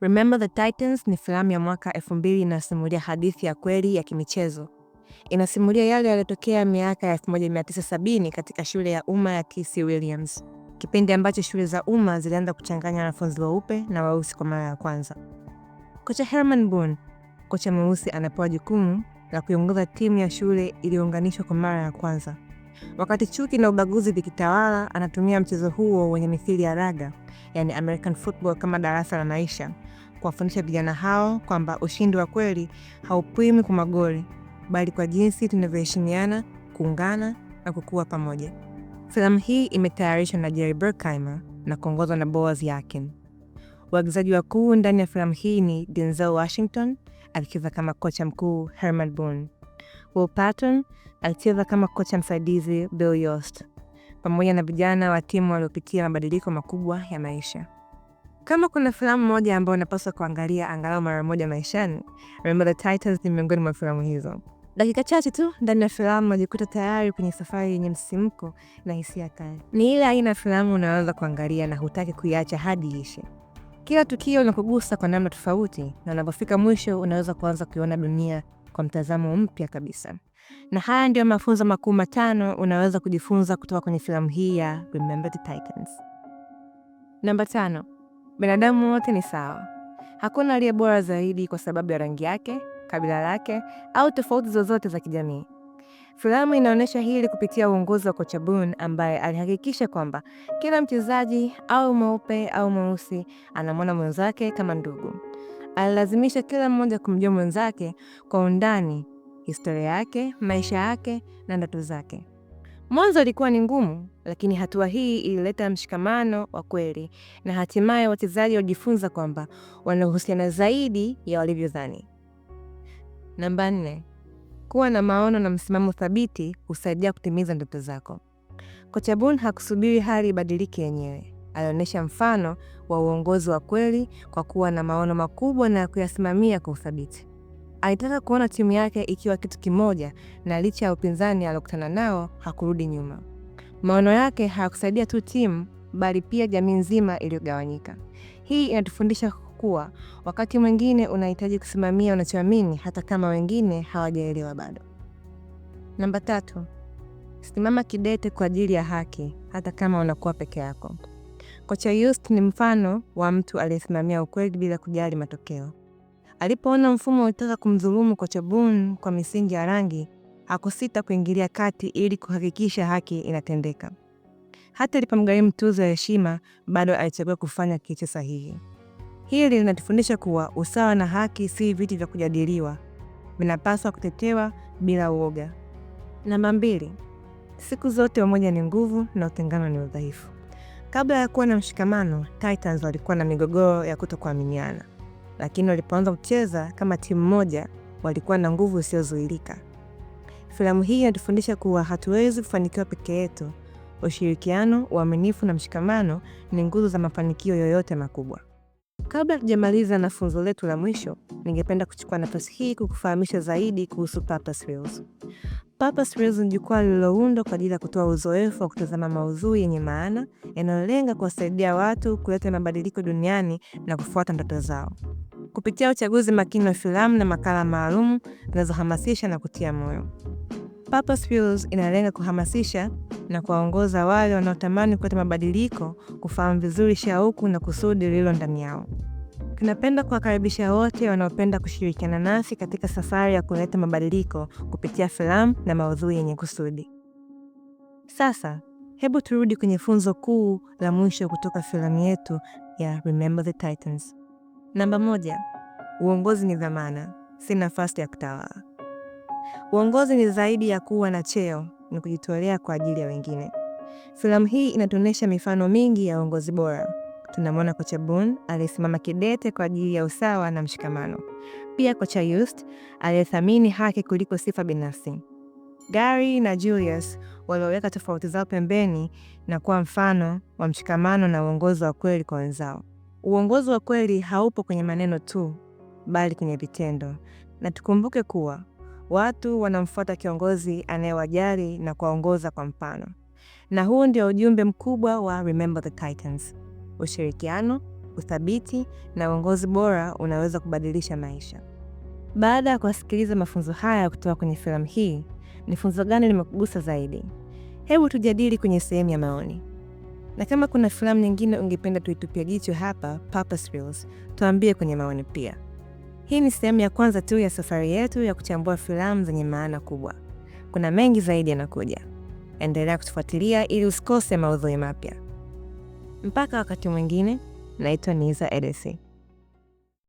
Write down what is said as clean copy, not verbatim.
Remember the Titans ni filamu ya mwaka 2000 inasimulia hadithi ya kweli ya kimichezo. Inasimulia yale yaliyotokea miaka ya 1970 katika shule ya umma ya K.C. Williams, kipindi ambacho shule za umma zilianza kuchanganya wanafunzi weupe na weusi kwa mara ya kwanza. Kocha Herman Boone, kocha mweusi, anapewa jukumu la kuiongoza timu ya shule iliyounganishwa kwa mara ya kwanza. Wakati chuki na ubaguzi vikitawala, anatumia mchezo huo wenye mithili ya raga, yani American football, kama darasa la maisha, kuwafundisha vijana hao kwamba ushindi wa kweli haupimwi kwa magoli, bali kwa jinsi tunavyoheshimiana, kuungana na kukua pamoja. Filamu hii imetayarishwa na Jerry Bruckheimer na kuongozwa na Boaz Yakin. Waigizaji wakuu ndani ya filamu hii ni Denzel Washington akicheza kama kocha mkuu Herman Boone, Will Patton alicheza kama kocha msaidizi Bill Yost, pamoja na vijana wa timu waliopitia mabadiliko makubwa ya maisha. Kama kuna filamu moja ambayo unapaswa kuangalia angalau mara moja maishani, Remember the Titans ni miongoni mwa filamu hizo. Dakika chache tu ndani ya filamu unajikuta tayari kwenye safari yenye msisimko na hisia kali. Ni ile aina ya filamu unaweza kuangalia na hutaki kuiacha hadi ishe. Kila tukio linakugusa kwa namna tofauti, na unapofika mwisho unaweza kuanza kuiona dunia kwa mtazamo mpya kabisa. Na haya ndio mafunzo makuu matano unaweza kujifunza kutoka kwenye filamu hii ya Remember the Titans. Namba 5. Binadamu wote ni sawa. Hakuna aliye bora zaidi kwa sababu ya rangi yake, kabila lake, au tofauti zozote za kijamii. Filamu inaonyesha hili kupitia uongozi wa kocha Boone, ambaye alihakikisha kwamba kila mchezaji, au mweupe au mweusi, anamwona mwenzake kama ndugu. Alilazimisha kila mmoja kumjua mwenzake kwa undani, historia yake, maisha yake na ndoto zake. Mwanzo ilikuwa ni ngumu, lakini hatua hii ilileta mshikamano wa kweli, na hatimaye wachezaji wajifunza kwamba wanahusiana zaidi ya walivyodhani. Namba 4. Kuwa na maono na msimamo thabiti husaidia kutimiza ndoto zako. Kocha Boone hakusubiri hali ibadilike yenyewe. Alionyesha mfano wa uongozi wa kweli kwa kuwa na maono makubwa na kuyasimamia kwa uthabiti. Alitaka kuona timu yake ikiwa kitu kimoja, na licha ya upinzani aliokutana nao hakurudi nyuma. Maono yake hayakusaidia tu timu, bali pia jamii nzima iliyogawanyika. Hii inatufundisha kuwa wakati mwingine unahitaji kusimamia unachoamini hata kama wengine hawajaelewa bado. Namba 3. Simama kidete kwa ajili ya haki hata kama unakuwa peke yako. Kocha Yost ni mfano wa mtu aliyesimamia ukweli bila kujali matokeo. Alipoona mfumo ulitaka kumdhulumu kocha Boone kwa misingi ya rangi, hakusita kuingilia kati ili kuhakikisha haki inatendeka. Hata ilipomgharimu tuzo ya heshima, bado alichagua kufanya kitu sahihi. Hili linatufundisha kuwa usawa na haki si vitu vya kujadiliwa, vinapaswa kutetewa bila uoga. Namba 2. Siku zote umoja ni nguvu na utengano ni udhaifu. Kabla ya kuwa na mshikamano, Titans walikuwa na migogoro ya kutokuaminiana, lakini walipoanza kucheza kama timu moja, walikuwa na nguvu isiyozuilika. Filamu hii inatufundisha kuwa hatuwezi kufanikiwa peke yetu. Ushirikiano, uaminifu na mshikamano ni nguzo za mafanikio yoyote makubwa. Kabla tujamaliza na funzo letu la mwisho, ningependa kuchukua nafasi hii kukufahamisha zaidi kuhusu Purpose Reels. Purpose Reels ni jukwaa lililoundwa kwa ajili ya kutoa uzoefu wa kutazama maudhui yenye maana yanayolenga kuwasaidia watu kuleta mabadiliko duniani na kufuata ndoto zao. Kupitia uchaguzi makini wa filamu na makala maalum zinazohamasisha na kutia moyo, Purpose Reels inalenga kuhamasisha na kuwaongoza wale wanaotamani kuleta mabadiliko kufahamu vizuri shauku na kusudi lililo ndani yao. Tunapenda kuwakaribisha wote wanaopenda kushirikiana nasi katika safari ya kuleta mabadiliko kupitia filamu na maudhui yenye kusudi. Sasa, hebu turudi kwenye funzo kuu la mwisho kutoka filamu yetu ya Remember the Titans. Namba 1. Uongozi ni dhamana, si nafasi ya kutawala. Uongozi ni zaidi ya kuwa na cheo, ni kujitolea kwa ajili ya wengine. Filamu hii inatuonyesha mifano mingi ya uongozi bora. Tunamwona kocha Boone aliyesimama kidete kwa ajili ya usawa na mshikamano. Pia kocha Yost aliyethamini haki kuliko sifa binafsi. Gary na Julius walioweka tofauti zao pembeni na kuwa mfano wa mshikamano na uongozi wa kweli kwa wenzao. Uongozi wa kweli haupo kwenye maneno tu, bali kwenye vitendo. Na tukumbuke kuwa watu wanamfuata kiongozi anayewajali na kuwaongoza kwa mfano. Na huu ndio ujumbe mkubwa wa Remember the Titans: ushirikiano, uthabiti na uongozi bora unaweza kubadilisha maisha. Baada ya kusikiliza mafunzo haya kutoka kwenye filamu hii, ni funzo gani limekugusa zaidi? Hebu tujadili kwenye sehemu ya maoni. Na kama kuna filamu nyingine ungependa tuitupie jicho hapa Purposefuls, tuambie kwenye maoni pia. Hii ni sehemu ya kwanza tu ya safari yetu ya kuchambua filamu zenye maana kubwa. Kuna mengi zaidi yanakuja. Endelea kutufuatilia ili usikose maudhui mapya. Mpaka wakati mwingine, naitwa Niza Edesi.